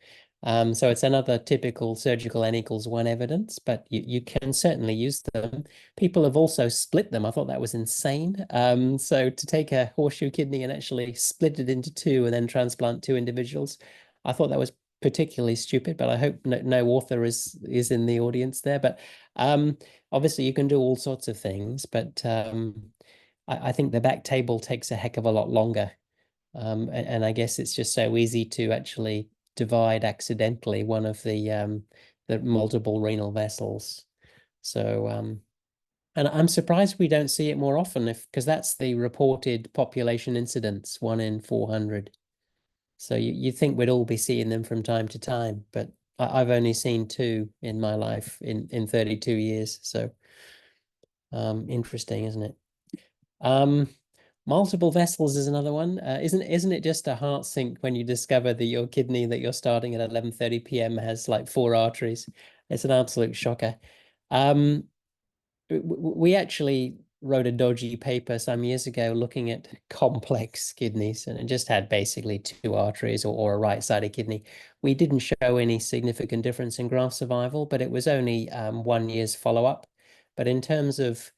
So it's another typical surgical N=1 evidence, but you can certainly use them. People have also split them. I thought that was insane. So to take a horseshoe kidney and actually split it into two and then transplant two individuals, I thought that was particularly stupid, but I hope no author is in the audience there. But obviously you can do all sorts of things, but I think the back table takes a heck of a lot longer. And I guess it's just so easy to actually divide accidentally one of the multiple renal vessels. So and I'm surprised we don't see it more often, because that's the reported population incidence, 1 in 400. So you think we'd all be seeing them from time to time, but I've only seen 2 in my life in 32 years. So interesting, isn't it? Multiple vessels is another one. Isn't it just a heart sink when you discover that your kidney that you're starting at 11:30 p.m. has like 4 arteries? It's an absolute shocker. We actually wrote a dodgy paper some years ago looking at complex kidneys, and it just had basically 2 arteries or a right-sided kidney. We didn't show any significant difference in graft survival, but it was only 1 year's follow-up. But in terms of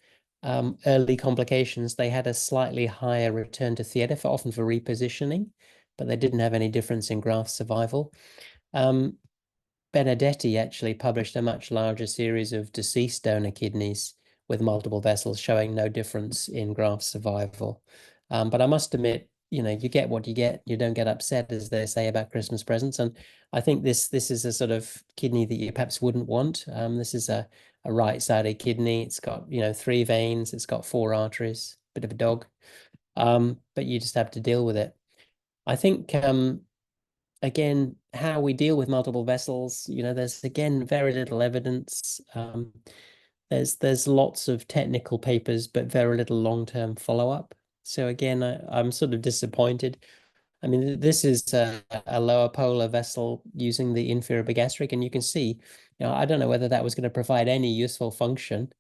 early complications, they had a slightly higher return to theatre, often for repositioning, but they didn't have any difference in graft survival. Benedetti actually published a much larger series of deceased donor kidneys with multiple vessels showing no difference in graft survival. But I must admit, you get what you get. You don't get upset, as they say about Christmas presents. And I think this is a sort of kidney that you perhaps wouldn't want. This is a right-sided kidney. It's got, 3 veins. It's got 4 arteries, bit of a dog. But you just have to deal with it. I think again, how we deal with multiple vessels, there's again very little evidence. There's lots of technical papers, but very little long-term follow-up. So again, I'm sort of disappointed. I mean, this is a lower polar vessel using the inferior bigastric, and you can see, I don't know whether that was going to provide any useful function,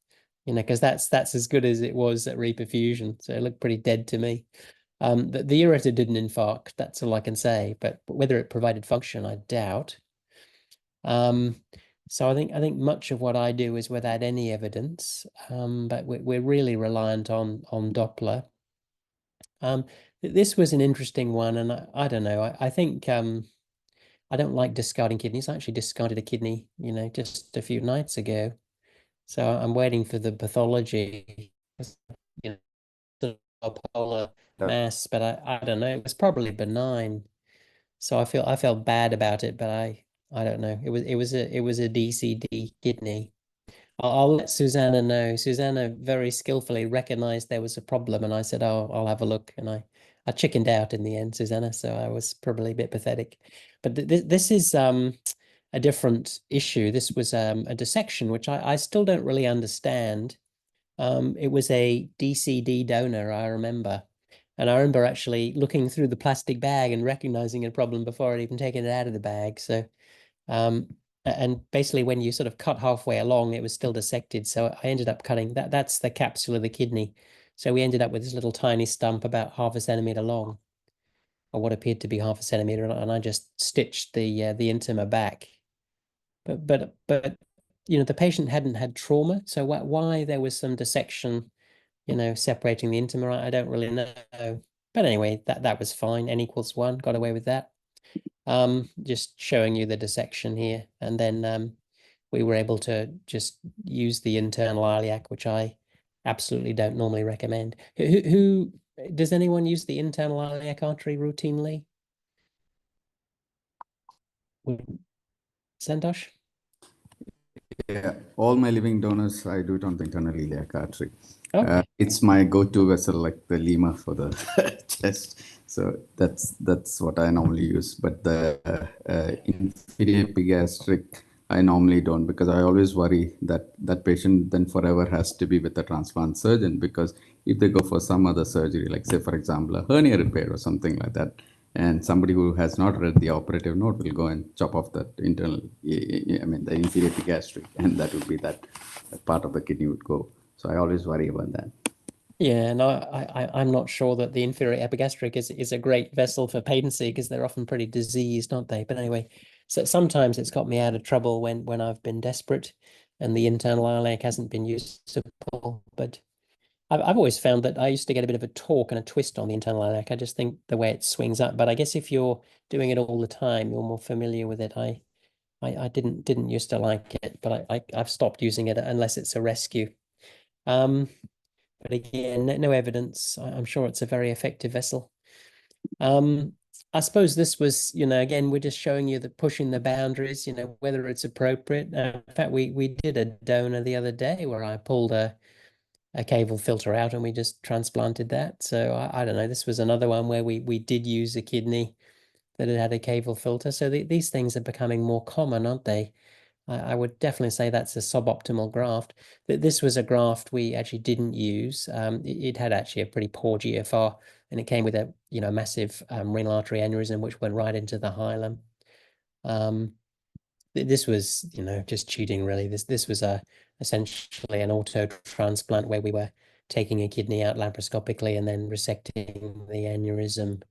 because that's as good as it was at reperfusion. So it looked pretty dead to me. The ureter didn't infarct, that's all I can say, but whether it provided function, I doubt. So I think much of what I do is without any evidence, but we're really reliant on Doppler. This was an interesting one, and I don't know. I think I don't like discarding kidneys. I actually discarded a kidney, just a few nights ago. So I'm waiting for the pathology, sort of polar mass, but I don't know. It was probably benign. So I felt bad about it, but I don't know. It was a DCD kidney. I'll let Susanna know. Susanna very skillfully recognized there was a problem, and I said, "Oh, I'll have a look." And I chickened out in the end, Susanna. So I was probably a bit pathetic. But this is a different issue. This was a dissection, which I still don't really understand. It was a DCD donor, I remember. And I remember actually looking through the plastic bag and recognizing a problem before I'd even taken it out of the bag. So, and basically when you sort of cut halfway along, it was still dissected. So I ended up cutting that's the capsule of the kidney. So we ended up with this little tiny stump about half a centimeter long, or what appeared to be half a centimeter. And I just stitched the intima back. But the patient hadn't had trauma. So why there was some dissection, separating the intima, I don't really know. But anyway, that was fine. N=1, got away with that. Just showing you the dissection here. And then we were able to just use the internal iliac, which I absolutely don't normally recommend. Who does anyone use the internal iliac artery routinely? Santosh? Yeah, all my living donors, I do it on the internal iliac artery. Okay. It's my go-to vessel, like the lima for the chest. So that's what I normally use. But the inferior epigastric, I normally don't, because I always worry that that patient then forever has to be with a transplant surgeon, because if they go for some other surgery, like say, for example, a hernia repair or something like that, and somebody who has not read the operative note will go and chop off that internal, I mean, the inferior epigastric, and that would be that part of the kidney would go. So I always worry about that. Yeah, and I'm not sure that the inferior epigastric is a great vessel for patency, because they're often pretty diseased, aren't they? But anyway, so sometimes it's got me out of trouble when I've been desperate and the internal iliac hasn't been usable. But I've always found that I used to get a bit of a torque and a twist on the internal iliac. I just think the way it swings up. But I guess if you're doing it all the time, you're more familiar with it. I didn't used to like it, but I've stopped using it unless it's a rescue. But again, no evidence. I'm sure it's a very effective vessel. I suppose this was, again, we're just showing you that pushing the boundaries, whether it's appropriate. In fact, we did a donor the other day where I pulled a caval filter out and we just transplanted that. So I don't know. This was another one where we did use a kidney that had a caval filter. So these things are becoming more common, aren't they? I would definitely say that's a suboptimal graft. This was a graft we actually didn't use. It had actually a pretty poor GFR, and it came with a massive renal artery aneurysm, which went right into the hilum. This was just cheating, really. This was essentially an auto transplant where we were taking a kidney out laparoscopically and then resecting the aneurysm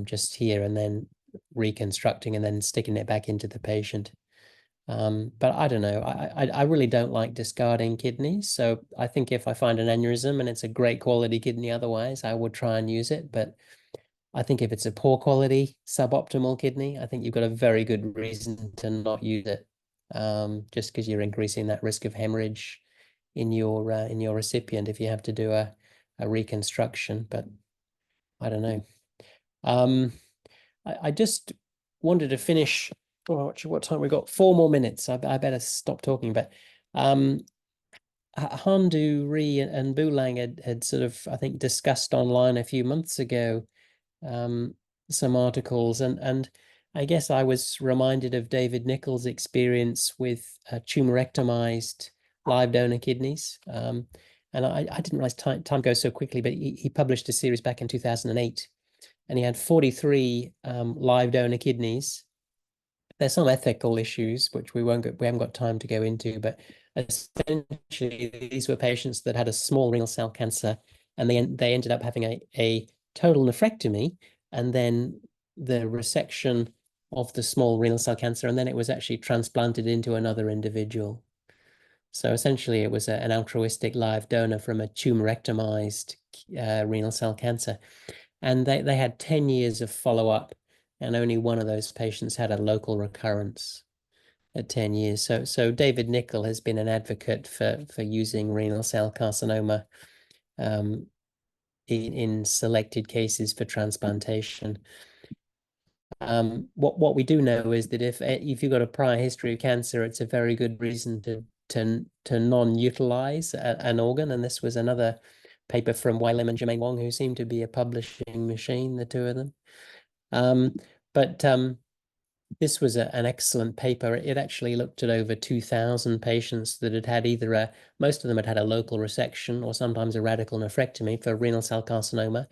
just here, and then reconstructing and then sticking it back into the patient. But I don't know. I really don't like discarding kidneys. So I think if I find an aneurysm and it's a great quality kidney otherwise, I would try and use it. But I think if it's a poor quality, suboptimal kidney, I think you've got a very good reason to not use it. Just because you're increasing that risk of hemorrhage in your recipient if you have to do a reconstruction. But I don't know. I just wanted to finish. Oh, actually, what time we got? 4 more minutes. I better stop talking. But Handu, Ri, and Bulang had sort of, I think, discussed online a few months ago some articles, and I guess I was reminded of David Nichols' experience with tumorectomized live donor kidneys. And I didn't realize time goes so quickly, but he published a series back in 2008, and he had 43 live donor kidneys. There's some ethical issues which we haven't got time to go into, but essentially these were patients that had a small renal cell cancer, and they ended up having a total nephrectomy, and then the resection of the small renal cell cancer, and then it was actually transplanted into another individual. So essentially it was an altruistic live donor from a tumorectomized renal cell cancer. And they had 10 years of follow-up, and only one of those patients had a local recurrence at 10 years. So David Nichol has been an advocate for using renal cell carcinoma in selected cases for transplantation. What we do know is that if you've got a prior history of cancer, it's a very good reason to non-utilize an organ. And this was another paper from Wai Lim and Jermaine Wong, who seem to be a publishing machine, the two of them. But this was an excellent paper. It actually looked at over 2,000 patients that had either most of them had a local resection or sometimes a radical nephrectomy for renal cell carcinoma.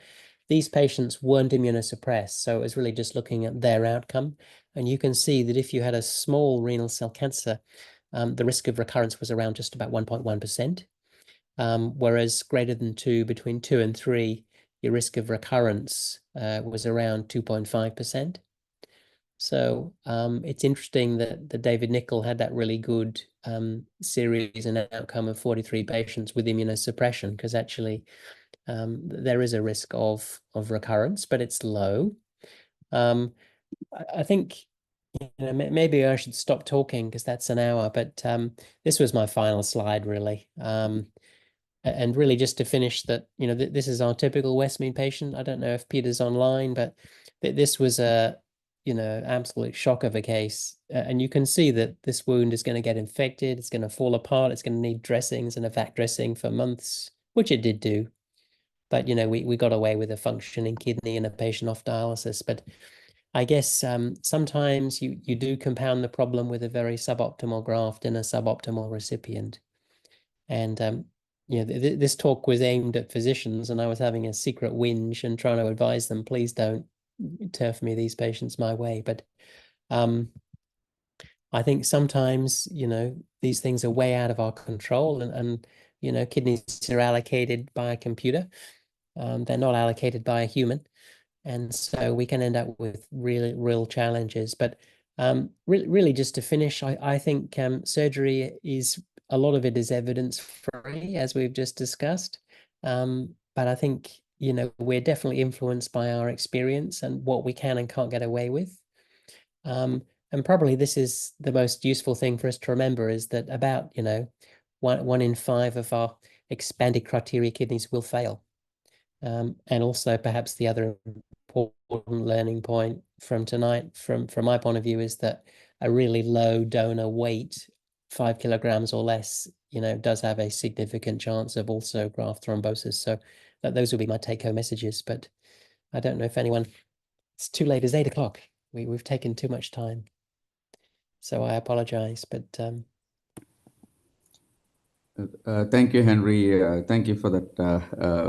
These patients weren't immunosuppressed, so it was really just looking at their outcome. And you can see that if you had a small renal cell cancer, the risk of recurrence was around just about 1.1%. Whereas greater than 2, between 2 and 3, your risk of recurrence was around 2.5%. So it's interesting that David Nichol had that really good series and outcome of 43 patients with immunosuppression, because actually there is a risk of recurrence, but it's low. I think maybe I should stop talking because that's an hour, but this was my final slide, really. And really just to finish that, this is our typical Westmead patient. I don't know if Peter's online, but this was a, absolute shock of a case. And you can see that this wound is going to get infected. It's going to fall apart. It's going to need dressings and a vac dressing for months, which it did do. But, we got away with a functioning kidney and a patient off dialysis. But I guess sometimes you do compound the problem with a very suboptimal graft in a suboptimal recipient. And this talk was aimed at physicians, and I was having a secret whinge and trying to advise them, please don't turf me these patients my way. But I think sometimes, these things are way out of our control, and kidneys are allocated by a computer. They're not allocated by a human. And so we can end up with really real challenges. But really, just to finish, I think surgery is, a lot of it is evidence free, as we've just discussed. But I think, we're definitely influenced by our experience and what we can and can't get away with. And probably this is the most useful thing for us to remember, is that about, one in 5 of our expanded criteria kidneys will fail. And also perhaps the other important learning point from tonight, from my point of view, is that a really low donor weight, 5 kilograms or less, does have a significant chance of also graft thrombosis. So those will be my take-home messages. But I don't know if anyone, it's too late, it's 8 o'clock. We've taken too much time. So I apologize, but thank you, Henry. Thank you for that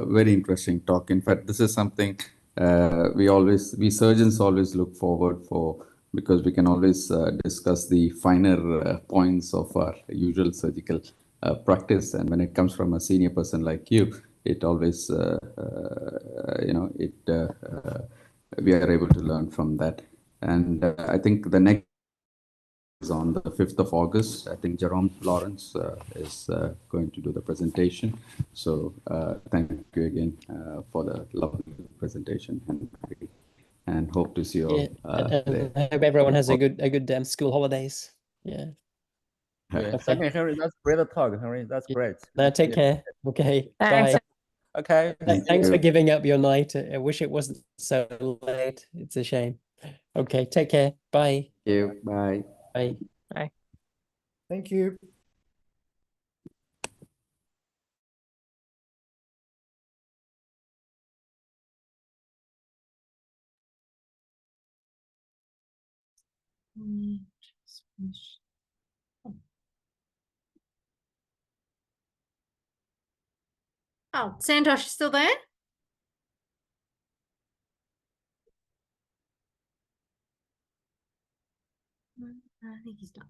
very interesting talk. In fact, this is something we surgeons always look forward for, because we can always discuss the finer points of our usual surgical practice. And when it comes from a senior person like you, it always, we are able to learn from that. And I think the next is on the 5th of August. I think Jerome Lawrence is going to do the presentation. So thank you again for the lovely presentation, Henry, and hope to see you all there. I hope everyone has a good school holidays. Yeah. Yeah. Okay. Thank you, Henry. That's great talk, Henry. That's great. Now take care. Okay. Thanks. Bye. Okay. Thanks for giving up your night. I wish it wasn't so late. It's a shame. Okay. Take care. Bye. Thank you. Bye. Bye. Bye. Thank you. Oh, Santosh, you still there? I think he's done.